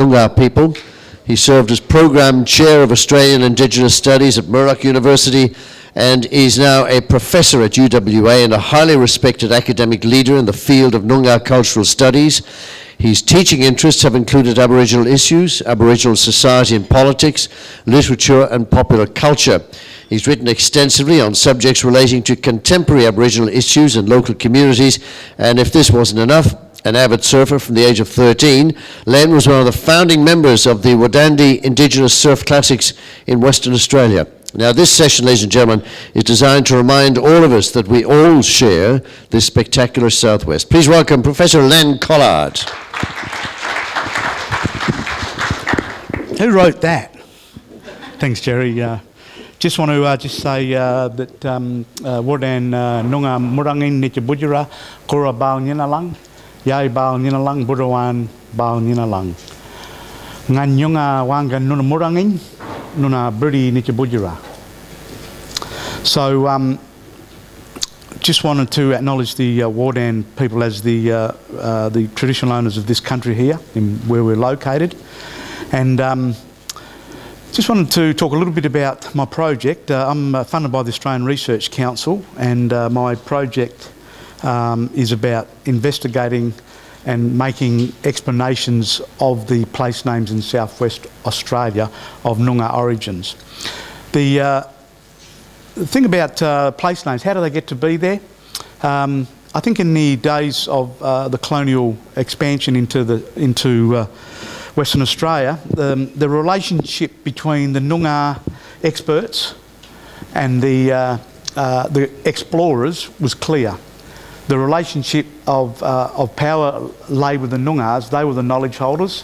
Noongar people. He served as Program Chair of Australian Indigenous Studies at Murdoch University and is now a professor at UWA and a highly respected academic leader in the field of Noongar cultural studies. His teaching interests have included Aboriginal issues, Aboriginal society and politics, literature and popular culture. He's written extensively on subjects relating to contemporary Aboriginal issues and local communities, and if this wasn't enough, an avid surfer from the age of 13, Len was one of the founding members of the Wadandi Indigenous Surf Classics in Western Australia. Now this session, ladies and gentlemen, is designed to remind all of us that we all share this spectacular Southwest. Please welcome Professor Lenka Lad. Who wrote that? Thanks, Gerry. Just want to just say that Wardan Nunga Murangin Nicha Bujura, Kura Bao Ninalang, Yai Bao Ninalang, Burawan Bao Ninalang. Ngan Yunga Wangan Nuna Murangin, Nuna Brudi Nicha Bujura. So, just wanted to acknowledge the Wardan people as the traditional owners of this country here, where we're located. And just wanted to talk a little bit about my project. I'm funded by the Australian Research Council, and my project is about investigating and making explanations of the place names in southwest Australia of Noongar origins. The thing about place names, how do they get to be there? I think in the days of the colonial expansion into Western Australia, the relationship between the Noongar experts and the explorers was clear. The relationship of power lay with the Noongars. They were the knowledge holders,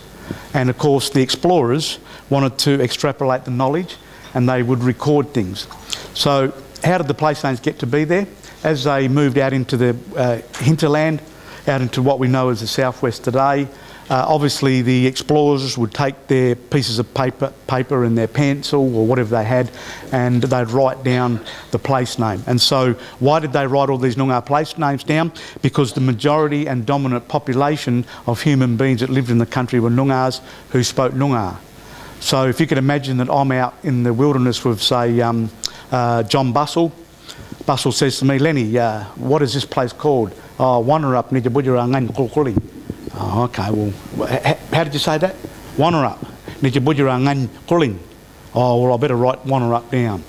and of course the explorers wanted to extrapolate the knowledge, and they would record things. So how did the place names get to be there? As they moved out into the hinterland, out into what we know as the southwest today, obviously the explorers would take their pieces of paper and their pencil or whatever they had, and they'd write down the place name. And so why did they write all these Noongar place names down? Because the majority and dominant population of human beings that lived in the country were Noongars who spoke Noongar. So if you could imagine that I'm out in the wilderness with, say, John Bussell. Bussell says to me, Lenny, what is this place called? Oh, Wannerup, Nijabudjara Ngan Kulkuli. Oh, okay, well, how did you say that? Wannerup, Nijabudjara Ngan Kuling. Oh, well, I better write Wannerup down.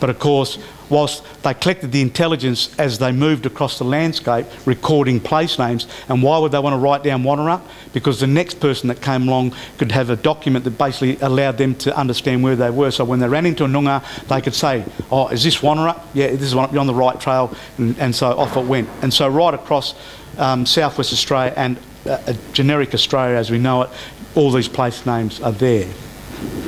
But of course, whilst they collected the intelligence as they moved across the landscape, recording place names, and why would they want to write down Wannerup? Because the next person that came along could have a document that basically allowed them to understand where they were. So when they ran into a Noongar, they could say, oh, is this Wannerup? Yeah, this is Wannerup, you're on the right trail, and so off it went. And so right across southwest Australia and generic Australia as we know it, all these place names are there.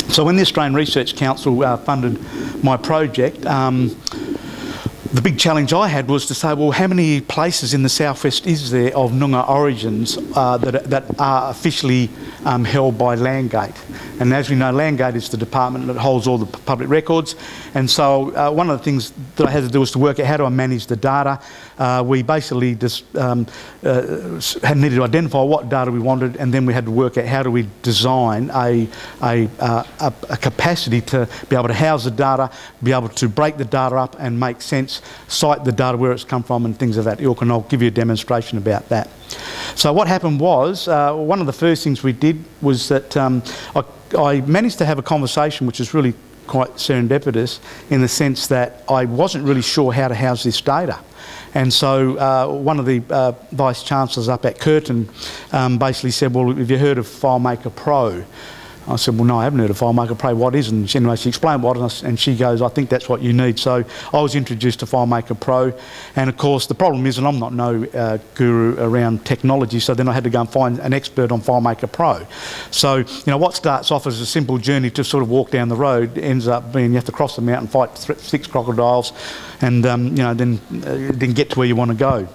So when the Australian Research Council funded my project, the big challenge I had was to say, well, how many places in the southwest is there of Noongar origins that are officially held by Landgate? And as we know, Landgate is the department that holds all the public records. And so one of the things that I had to do was to work out how do I manage the data. We basically just needed to identify what data we wanted, and then we had to work out how do we design a capacity to be able to house the data, be able to break the data up and make sense, cite the data where it's come from and things of that ilk, and I'll give you a demonstration about that. So what happened was, one of the first things we did was that I managed to have a conversation which is really quite serendipitous in the sense that I wasn't really sure how to house this data. And so one of the Vice Chancellors up at Curtin basically said, well, have you heard of FileMaker Pro? I said, well, no, I haven't heard of FileMaker Pro. What is it? And anyway, she explained what it is, and she goes, I think that's what you need. So I was introduced to FileMaker Pro, and of course the problem is, and I'm not no guru around technology, so then I had to go and find an expert on FileMaker Pro. So, you know, what starts off as a simple journey to sort of walk down the road ends up being you have to cross the mountain, fight 6 crocodiles, and you know, then get to where you want to go.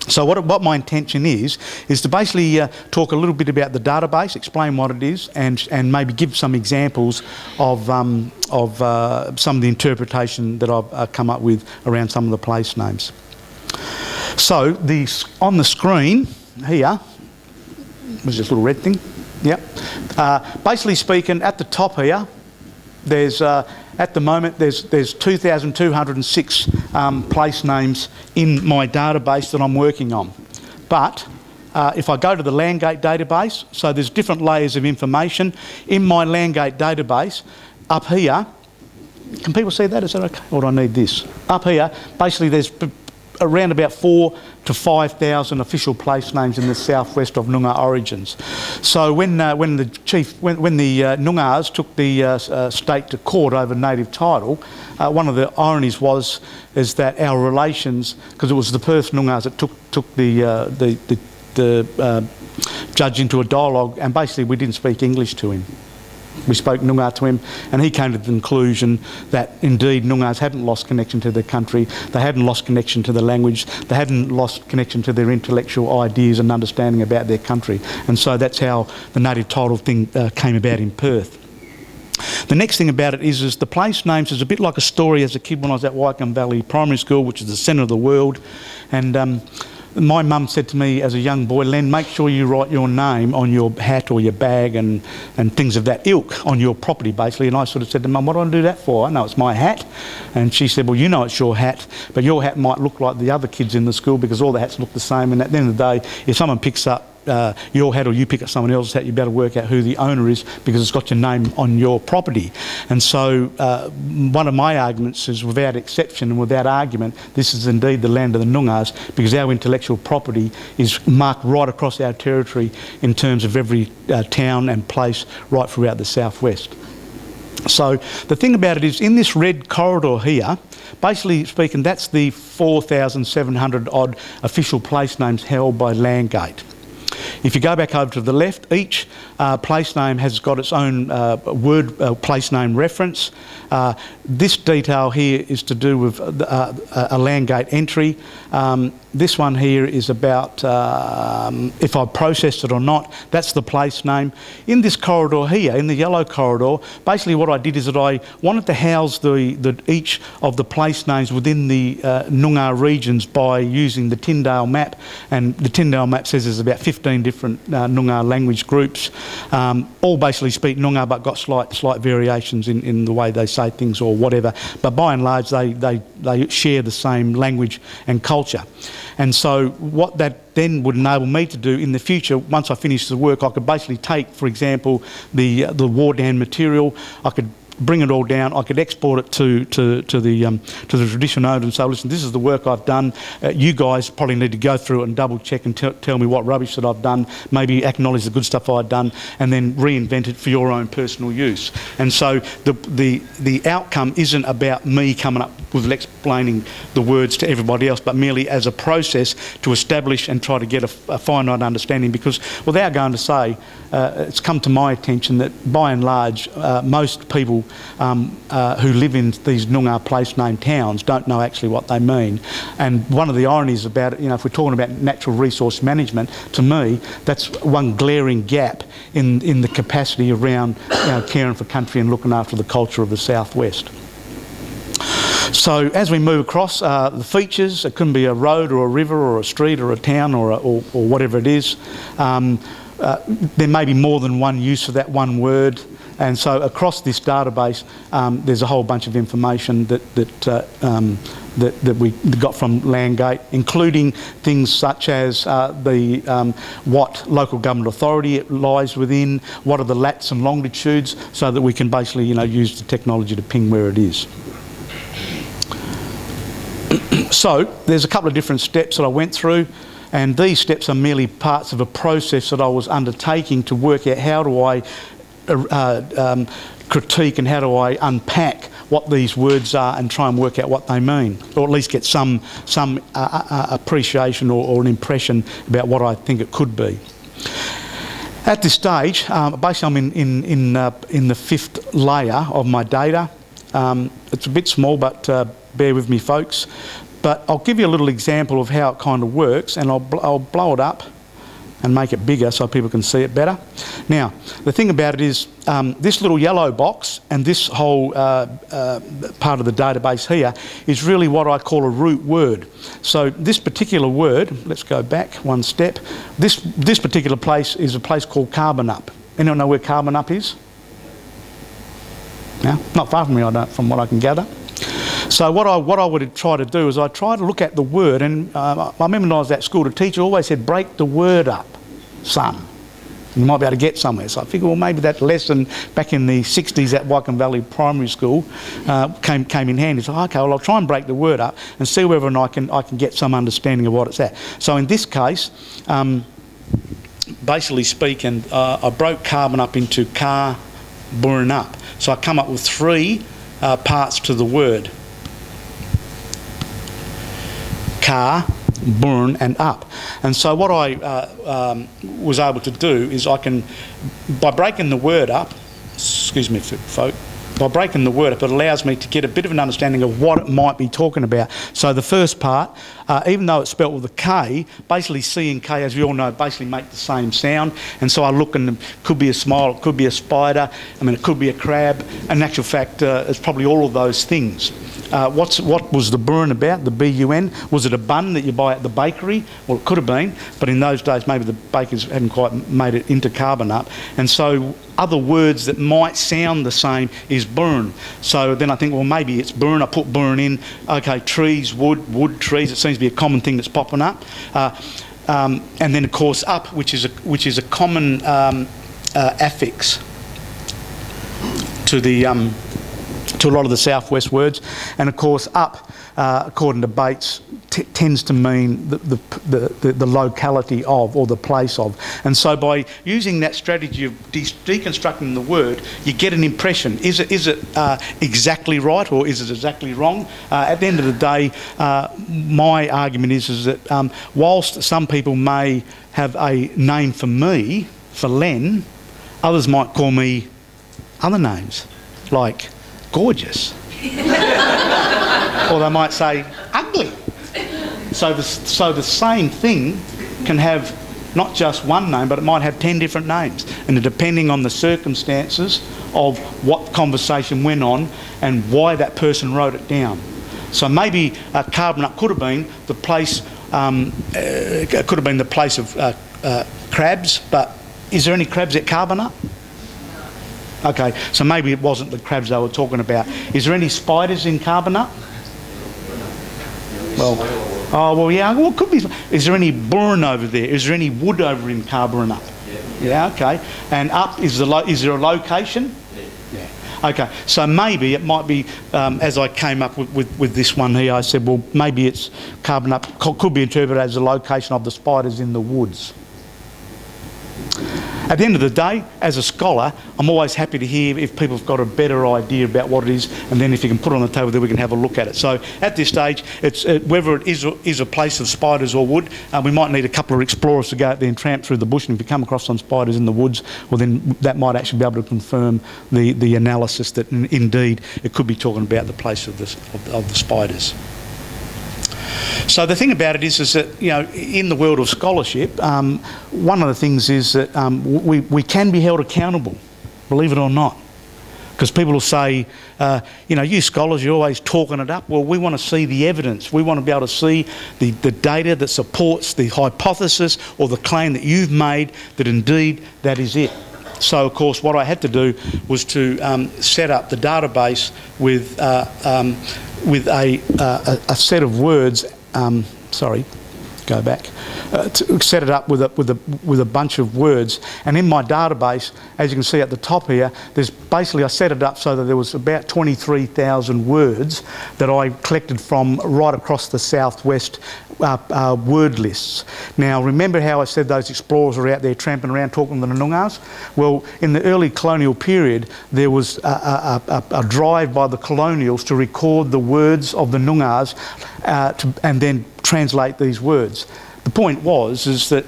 So what my intention is to basically talk a little bit about the database, explain what it is, and maybe give some examples of some of the interpretation that I've come up with around some of the place names. So on the screen here was this little red thing. Yep. Basically speaking, at the top here, there's at the moment there's 2,206 place names in my database that I'm working on. But if I go to the Landgate Database, so there's different layers of information in my Landgate Database. Up here, can people see that? Is that okay? Or do I need this? Up here, basically there's around about 4,000 to 5,000 official place names in the southwest of Noongar origins. So when the Noongars took the state to court over native title, one of the ironies is that our relations, because it was the Perth Noongars that took the judge into a dialogue, and basically we didn't speak English to him. We spoke Noongar to him, and he came to the conclusion that indeed Noongars hadn't lost connection to their country, they hadn't lost connection to the language, they hadn't lost connection to their intellectual ideas and understanding about their country. And so that's how the native title thing came about in Perth. The next thing about it is the place names is a bit like a story as a kid when I was at Wycombe Valley Primary School, which is the centre of the world. And my mum said to me as a young boy, Len, make sure you write your name on your hat or your bag and things of that ilk on your property, basically. And I sort of said to Mum, what do I do that for? I know it's my hat. And she said, well, you know it's your hat, but your hat might look like the other kids in the school because all the hats look the same. And at the end of the day, if someone picks up your hat or you pick up someone else's hat, you better work out who the owner is because it's got your name on your property. And so one of my arguments is, without exception and without argument, this is indeed the land of the Noongars, because our intellectual property is marked right across our territory in terms of every town and place right throughout the southwest. So the thing about it is, in this red corridor here, basically speaking, that's the 4,700 odd official place names held by Landgate. If you go back over to the left, each place name has got its own place name reference. This detail here is to do with a Landgate entry. This one here is about if I processed it or not. That's the place name. In this corridor here, in the yellow corridor, basically what I did is that I wanted to house each of the place names within the Noongar regions by using the Tyndale map. And the Tyndale map says there's about 15 different Noongar language groups. All basically speak Noongar but got slight variations in the way they say things or whatever. But by and large, they share the same language and culture. And so what that then would enable me to do in the future, once I finish the work, I could basically take, for example, the Wardan material, I could bring it all down, I could export it to the traditional owner and say, listen, this is the work I've done. You guys probably need to go through it and double check and tell me what rubbish that I've done, maybe acknowledge the good stuff I've done, and then reinvent it for your own personal use. And so the outcome isn't about me coming up with explaining the words to everybody else, but merely as a process to establish and try to get a finite understanding, because without going to say, it's come to my attention that by and large, most people who live in these Noongar place name towns don't know actually what they mean. And one of the ironies about it, if we're talking about natural resource management, to me, that's one glaring gap in the capacity around caring for country and looking after the culture of the southwest. So as we move across, the features, it can be a road or a river or a street or a town or whatever it is. There may be more than one use of that one word. And so across this database, there's a whole bunch of information that we got from Landgate, including things such as what local government authority it lies within, what are the lats and longitudes, so that we can basically use the technology to ping where it is. So there's a couple of different steps that I went through, and these steps are merely parts of a process that I was undertaking to work out how do I critique and how do I unpack what these words are and try and work out what they mean, or at least get some appreciation or an impression about what I think it could be. At this stage, basically I'm in the fifth layer of my data. It's a bit small, but bear with me, folks. But I'll give you a little example of how it kind of works, and I'll blow it up and make it bigger so people can see it better. Now, the thing about it is this little yellow box and this whole part of the database here is really what I call a root word. So this particular word, let's go back one step, this particular place is a place called Carbonup. Anyone know where Carbon Up is? No? Not far from me, from what I can gather. So what I would try to do is I try to look at the word, and I remember when I was at school, the teacher always said, break the word up, son. You might be able to get somewhere. So I figured, well, maybe that lesson back in the 60s at Wycombe Valley Primary School came in handy. So, okay, well, I'll try and break the word up and see whether or not I can get some understanding of what it's at. So in this case, basically speaking, I broke carbon up into car, burn up. So I come up with 3 parts to the word. Car, burn and up. And so what I was able to do is I can, by breaking the word up, excuse me folk, by breaking the word up, it allows me to get a bit of an understanding of what it might be talking about. So the first part, even though it's spelt with a K, basically C and K, as we all know, basically make the same sound. And so I look, and it could be a smile, it could be a spider, I mean, it could be a crab. In actual fact, it's probably all of those things. What was the burn about, the B-U-N? Was it a bun that you buy at the bakery? Well, it could have been, but in those days maybe the bakers hadn't quite made it into carbon up. And so other words that might sound the same is burn. So then I think, well, maybe it's burn. I put burn in. Okay, trees, wood, trees. It seems to be a common thing that's popping up. And then, of course, up, which is a common affix to the to a lot of the southwest words. And of course, up, according to Bates, tends to mean the locality of, or the place of. And so by using that strategy of deconstructing the word, you get an impression. Is it exactly right, or is it exactly wrong? At the end of the day, my argument is that whilst some people may have a name for me, for Len, others might call me other names, like gorgeous. Or they might say ugly. So the same thing can have not just one name, but it might have 10 different names. And depending on the circumstances of what conversation went on and why that person wrote it down. So maybe carbon up could have been the place, it could have been the place of crabs, but is there any crabs at carbon up? Okay, so maybe it wasn't the crabs they were talking about. Is there any spiders in carbon up? Well, yeah, well, it could be. Is there any burn over there? Is there any wood over in carbon up? Yeah, okay. And up, is there a location? Yeah. Okay, so maybe it might be, as I came up with this one here, I said, well, maybe it's carbon up, could be interpreted as the location of the spiders in the woods. At the end of the day, as a scholar, I'm always happy to hear if people have got a better idea about what it is, and then if you can put it on the table, then we can have a look at it. So at this stage, it's whether it is a place of spiders or wood, we might need a couple of explorers to go out there and tramp through the bush, and if you come across some spiders in the woods, well then that might actually be able to confirm the analysis that indeed it could be talking about the place of the spiders. So the thing about it is that, you know, in the world of scholarship, one of the things is that we can be held accountable, believe it or not. Because people will say, you know, you scholars, you're always talking it up. Well, we want to see the evidence. We want to be able to see the data that supports the hypothesis or the claim that you've made that indeed that is it. So, of course, what I had to do was to set up the database with a set of words. Sorry, go back. To set it up with a bunch of words, and in my database, as you can see at the top here, there's basically I set it up so that there was about 23,000 words that I collected from right across the southwest word lists. Now, remember how I said those explorers were out there tramping around talking to the Noongars? Well, in the early colonial period, there was a drive by the colonials to record the words of the Noongars and then translate these words. The point is that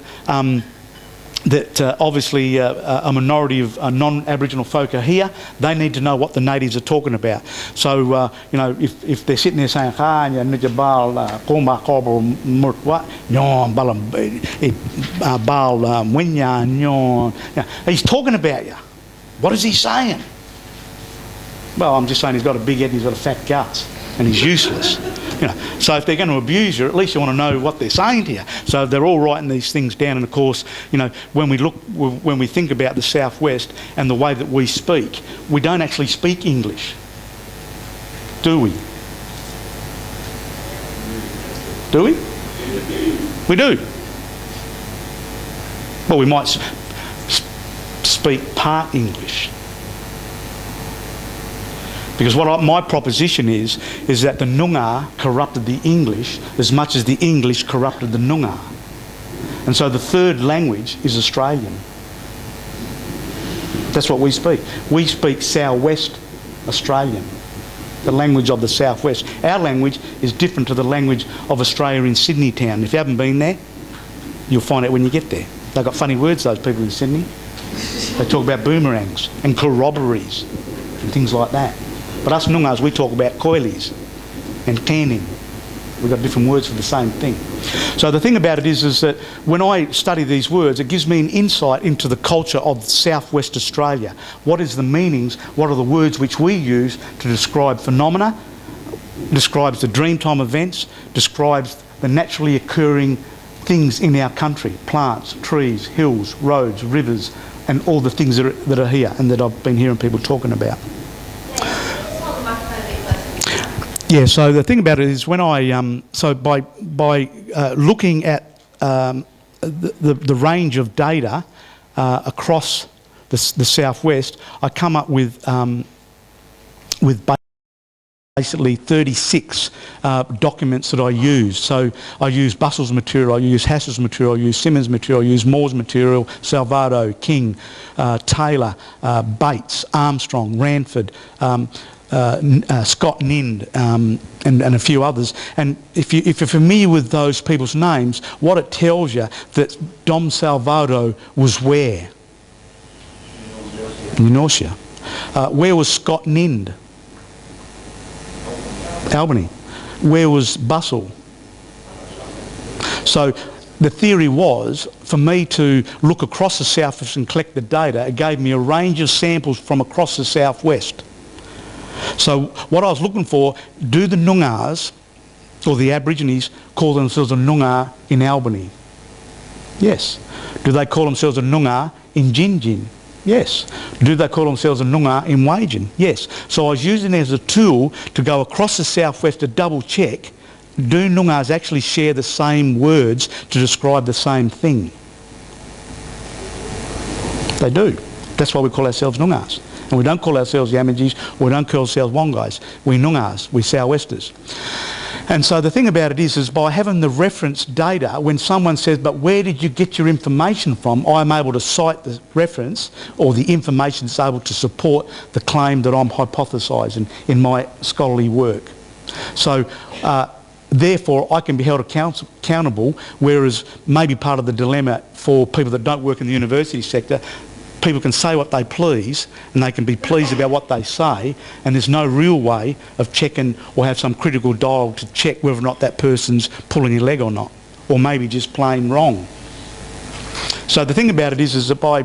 obviously a minority of non-Aboriginal folk are here. They need to know what the natives are talking about. So, you know, if they're sitting there saying, he's talking about you. What is he saying? Well, I'm just saying he's got a big head and he's got a fat guts and he's useless. You know, so if they're going to abuse you, at least you want to know what they're saying to you. So they're all writing these things down. And of course, you know, when we think about the Southwest and the way that we speak, we don't actually speak English, do we? Do we? We do. Well, we might speak part English. Because my proposition is that the Noongar corrupted the English as much as the English corrupted the Noongar. And so the third language is Australian. That's what we speak. We speak Southwest Australian, the language of the Southwest. Our language is different to the language of Australia in Sydney town. If you haven't been there, you'll find out when you get there. They've got funny words, those people in Sydney. They talk about boomerangs and corroborees and things like that. But us Noongars, we talk about coilies and canning. We've got different words for the same thing. So the thing about it is that when I study these words, it gives me an insight into the culture of Southwest Australia. What is the meanings? What are the words which we use to describe phenomena, describes the Dreamtime events, describes the naturally occurring things in our country, plants, trees, hills, roads, rivers, and all the things that are here and that I've been hearing people talking about. Yeah, so the thing about it is when I, so by looking at the range of data across the Southwest, I come up with basically 36 documents that I use. So I use Bussel's material, I use Hass's material, I use Simmons' material, I use Moore's material, Salvado, King, Taylor, Bates, Armstrong, Ranford, Scott Nind, and a few others. And if you're familiar with those people's names, what it tells you that Dom Salvado was where? In Norcia. Where was Scott Nind? Albany. Where was Bussell? So the theory was for me to look across the Southwest and collect the data. It gave me a range of samples from across the Southwest. So what I was looking for, do the Noongars or the Aborigines call themselves a Noongar in Albany? Yes. Do they call themselves a Noongar in Gingin? Yes. Do they call themselves a Noongar in Wagen? Yes. So I was using it as a tool to go across the Southwest to double check, do Noongars actually share the same words to describe the same thing? They do. That's why we call ourselves Noongars. And we don't call ourselves Yamajis, we don't call ourselves Wongais. We're Noongars, we're Southwesters. And so the thing about it is by having the reference data, when someone says, but where did you get your information from, I'm able to cite the reference or the information that's able to support the claim that I'm hypothesising in my scholarly work. So therefore I can be held accountable, whereas maybe part of the dilemma for people that don't work in the university sector, people can say what they please and they can be pleased about what they say, and there's no real way of checking or have some critical dialogue to check whether or not that person's pulling your leg or not, or maybe just plain wrong. So the thing about it is that by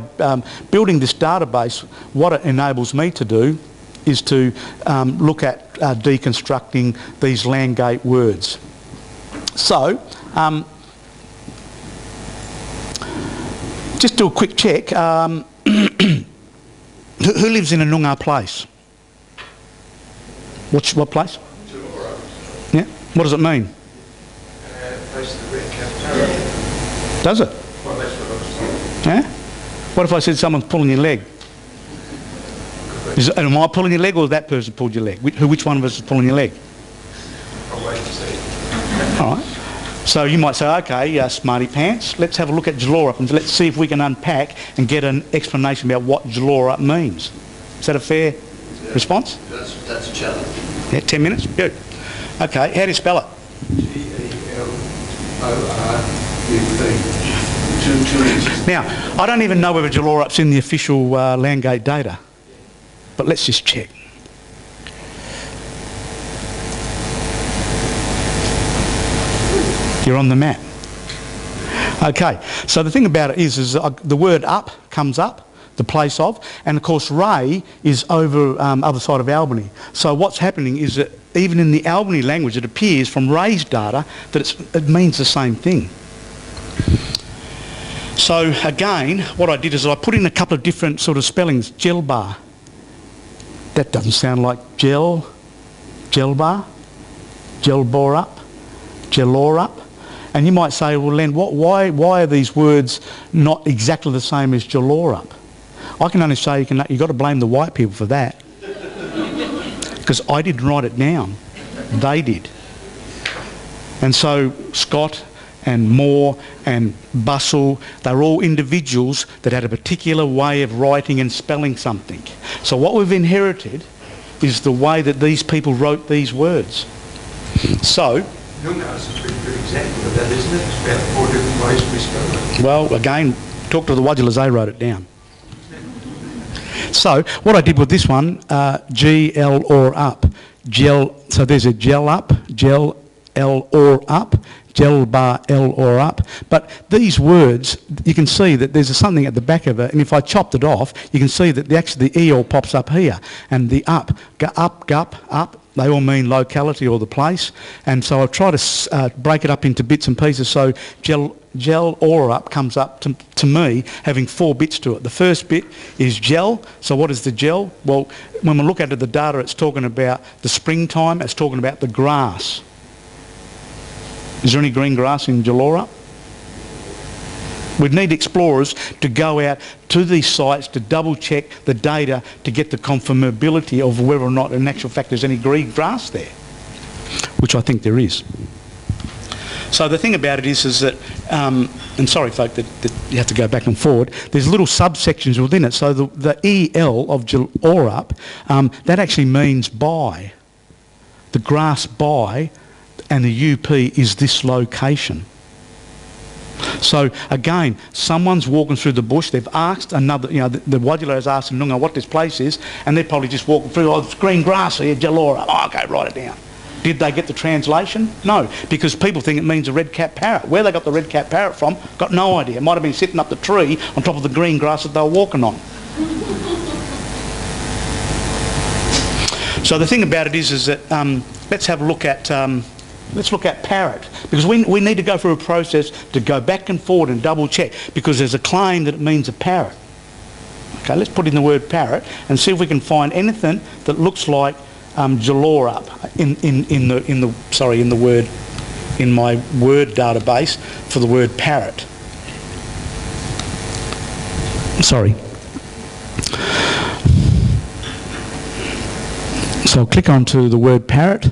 building this database, what it enables me to do is to look at deconstructing these Landgate words. So just do a quick check. Who lives in a Noongar place? What place? Yeah. What does it mean? Place of the red cap. Does it? Well, that's what I was told. Yeah. What if I said someone's pulling your leg? Am I pulling your leg, or that person pulled your leg? Which one of us is pulling your leg? I'll wait and see. All right. So you might say, okay, smarty pants, let's have a look at Jalora and let's see if we can unpack and get an explanation about what Jalora means. Is that a fair response? That's a challenge. Yeah, 10 minutes? Good. Okay, how do you spell it? Gelorup's. Now, I don't even know whether Jalorup's in the official Landgate data, but let's just check. You're on the map. Okay, so the thing about it is the word up comes up, the place of, and of course Ray is over other side of Albany. So what's happening is that even in the Albany language, it appears from Ray's data that it means the same thing. So again, what I did is I put in a couple of different sort of spellings. Gel bar. That doesn't sound like gel. Gel bar. Gel bore up. Gelor up. And you might say, well, Len, why are these words not exactly the same as gelor up? I can only say you've got to blame the white people for that. Because I didn't write it down. They did. And so Scott and Moore and Bussell, they're all individuals that had a particular way of writing and spelling something. So what we've inherited is the way that these people wrote these words. So, Noongar is a pretty good example of that, isn't it? It's about 4 different ways we spell it. well, again, talk to the Wadjulas, they wrote it down. So what I did with this one, G-L or up, gel, so there's a gel up, gel L or up, gel bar L or up. But these words, you can see that there's something at the back of it, and if I chopped it off, you can see that actually the E all pops up here, and the up, gup, up, they all mean locality or the place. And so I've tried to break it up into bits and pieces, so gel or up comes up to me having 4 bits to it. The first bit is gel. So what is the gel? Well, when we look at the data, it's talking about the springtime, it's talking about the grass. Is there any green grass in Gelora? We'd need explorers to go out to these sites to double check the data to get the confirmability of whether or not in actual fact there's any green grass there, which I think there is. So the thing about it is that, and sorry folk that you have to go back and forward, there's little subsections within it. So the EL of Gelora, that actually means by. The grass by, and the UP is this location. So again, someone's walking through the bush, they've asked another, the Wadjula has asked Noongar what this place is, and they're probably just walking through, it's green grass here, Gelora. Oh, okay, write it down. Did they get the translation? No, because people think it means a red-capped parrot. Where they got the red-capped parrot from, got no idea. It might have been sitting up the tree on top of the green grass that they were walking on. So the thing about it is that let's have a look at Parrot, because we need to go through a process to go back and forward and double check, because there's a claim that it means a parrot. Okay, let's put in the word parrot and see if we can find anything that looks like Gelora in my word database for the word parrot. Sorry. So I'll click onto the word parrot.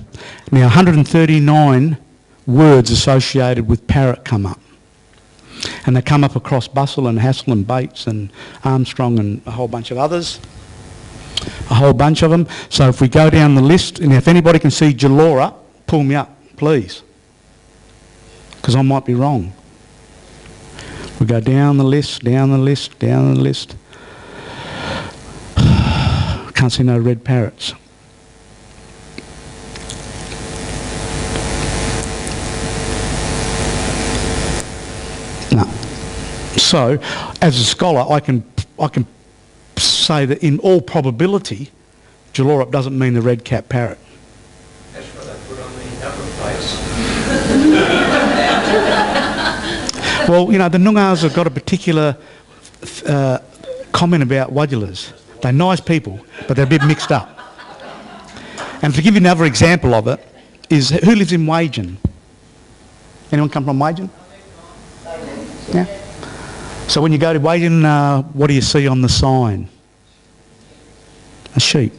Now 139 words associated with parrot come up. And they come up across Bussell and Hassel and Bates and Armstrong and a whole bunch of others. A whole bunch of them. So if we go down the list, and if anybody can see Gelora, pull me up, please. Because I might be wrong. We go down the list, down the list, down the list. Can't see no red parrots. No. So, as a scholar, I can say that in all probability, Gelora doesn't mean the red-capped parrot. That's what I put on the upper place. Well, the Noongars have got a particular comment about Wadjulas. They're nice people, but they're a bit mixed up. And to give you another example of it, is who lives in Wagen? Anyone come from Wagen? Yeah. So when you go to Wagen, what do you see on the sign? A sheep.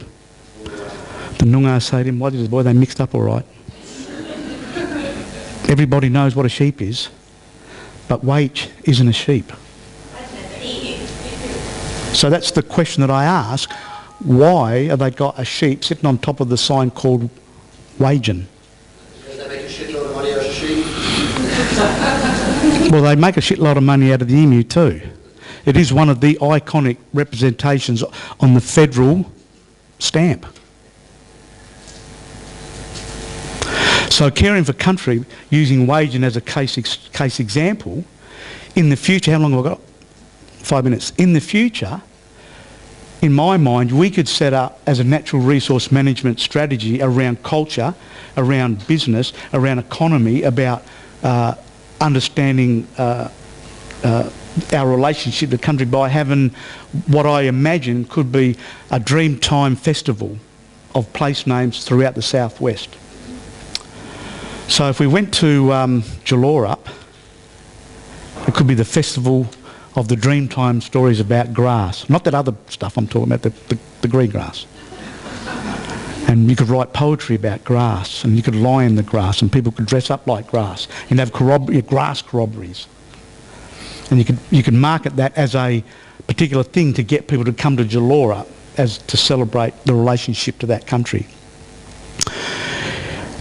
The Noongar say to him, "What is boy? They mixed up all right." Everybody knows what a sheep is, but Wedge isn't a sheep. So that's the question that I ask: why have they got a sheep sitting on top of the sign called Wagen? Because they make a shitload of money out of sheep. Well, they make a shitload of money out of the emu too. It is one of the iconic representations on the federal stamp. So caring for country, using Wagen as a case example, in the future, how long have I got? 5 minutes. In the future, in my mind, we could set up as a natural resource management strategy around culture, around business, around economy, about understanding our relationship to the country by having what I imagine could be a Dreamtime festival of place names throughout the southwest. So if we went to Jalora, it could be the festival of the Dreamtime stories about grass. Not that other stuff I'm talking about, the green grass. And you could write poetry about grass, and you could lie in the grass, and people could dress up like grass, and have grass corroborees. And you could market that as a particular thing to get people to come to Jalora as to celebrate the relationship to that country.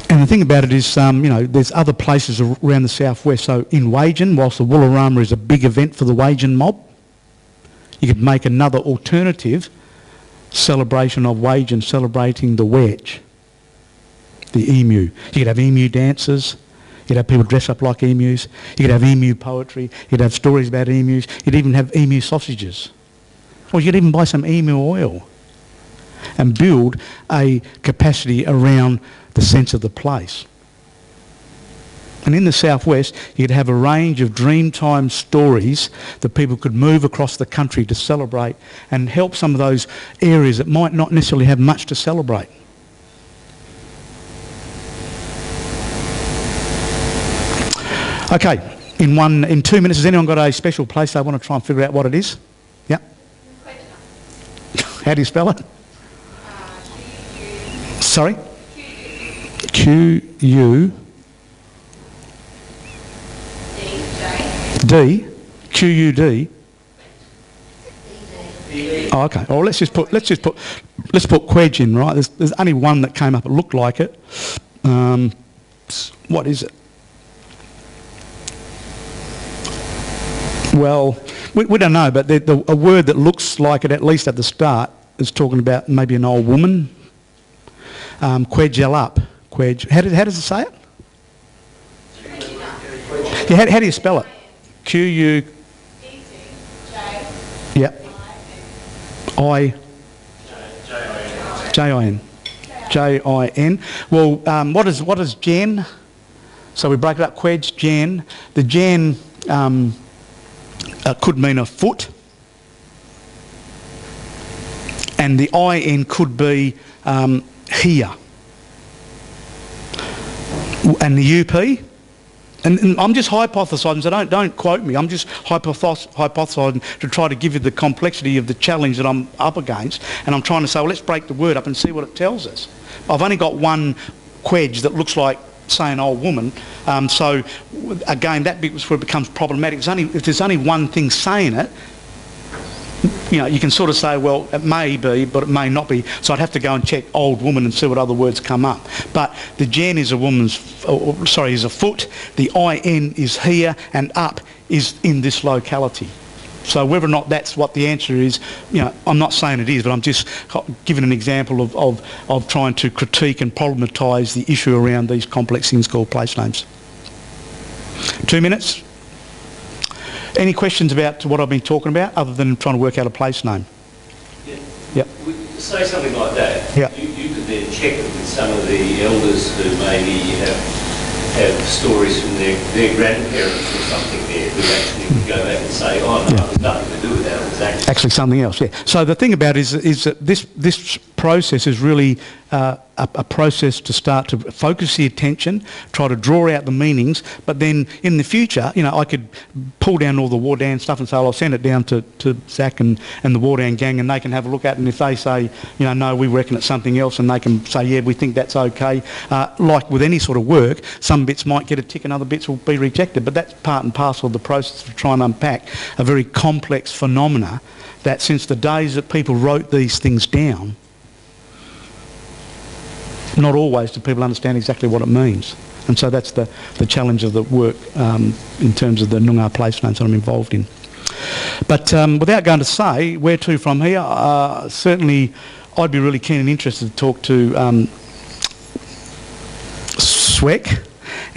And the thing about it is, there's other places around the southwest. So in Wagen, whilst the Woolarama is a big event for the Wagen mob, you could make another alternative celebration of Wagen, celebrating the Wedge, the emu. You could have emu dances. You could have people dress up like emus. You could have emu poetry. You could have stories about emus. You'd even have emu sausages. Or you could even buy some emu oil and build a capacity around the sense of the place. And in the southwest, you'd have a range of Dreamtime stories that people could move across the country to celebrate and help some of those areas that might not necessarily have much to celebrate. Okay, in 2 minutes, has anyone got a special place they want to try and figure out what it is? Yeah? How do you spell it? Sorry? Q-U... D? Q-U-D? Oh, okay. Well, let's put Wedge in, right? There's only one that came up. It looked like it. What is it? Well, we don't know, but a word that looks like it, at least at the start, is talking about maybe an old woman. Wedge up. Wedge. How does it say it? Yeah, how do you spell it? Q-U... Yeah. J-I-N. J-I-N. Well, what is Jan? So we break it up. Wedge, Jan. The Jan could mean a foot. And the I-N could be here. And the UP? And I'm just hypothesising, so don't quote me. I'm just hypothesising to try to give you the complexity of the challenge that I'm up against. And I'm trying to say, well, let's break the word up and see what it tells us. I've only got one Wedge that looks like, say, an old woman. So, again, that bit is where it becomes problematic. If there's only one thing saying it, you can sort of say, well, it may be, but it may not be. So I'd have to go and check old woman and see what other words come up. But the Jan is is a foot. The IN is here, and up is in this locality. So whether or not that's what the answer is, I'm not saying it is, but I'm just giving an example of trying to critique and problematise the issue around these complex things called place names. 2 minutes. Any questions about what I've been talking about, other than trying to work out a place name? Yeah. Yep. Say something like that. Yeah. You could then check it with some of the elders who maybe have stories from their grandparents or something there, who actually would go back and say, oh no, there's nothing to do with that. It was actually something else. Yeah. So the thing about it is that this process is really a process to start to focus the attention, try to draw out the meanings, but then in the future, I could pull down all the Wardan stuff and say, well, I'll send it down to Zach and the Wardan gang, and they can have a look at it, and if they say, no, we reckon it's something else, and they can say, yeah, we think that's okay. Like with any sort of work, some bits might get a tick and other bits will be rejected, but that's part and parcel of the process to try and unpack a very complex phenomena that since the days that people wrote these things down, not always do people understand exactly what it means. And so that's the challenge of the work in terms of the Noongar place names that I'm involved in. But without going to say where to from here, certainly I'd be really keen and interested to talk to Swek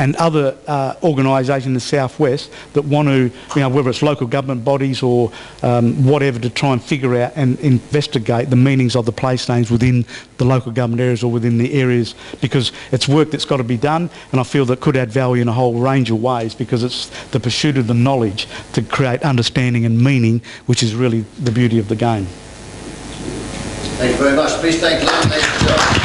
and other organisations in the southwest that want to, whether it's local government bodies or whatever, to try and figure out and investigate the meanings of the place names within the local government areas or within the areas, because it's work that's got to be done, and I feel that could add value in a whole range of ways, because it's the pursuit of the knowledge to create understanding and meaning, which is really the beauty of the game. Thank you very much. Please thank Len.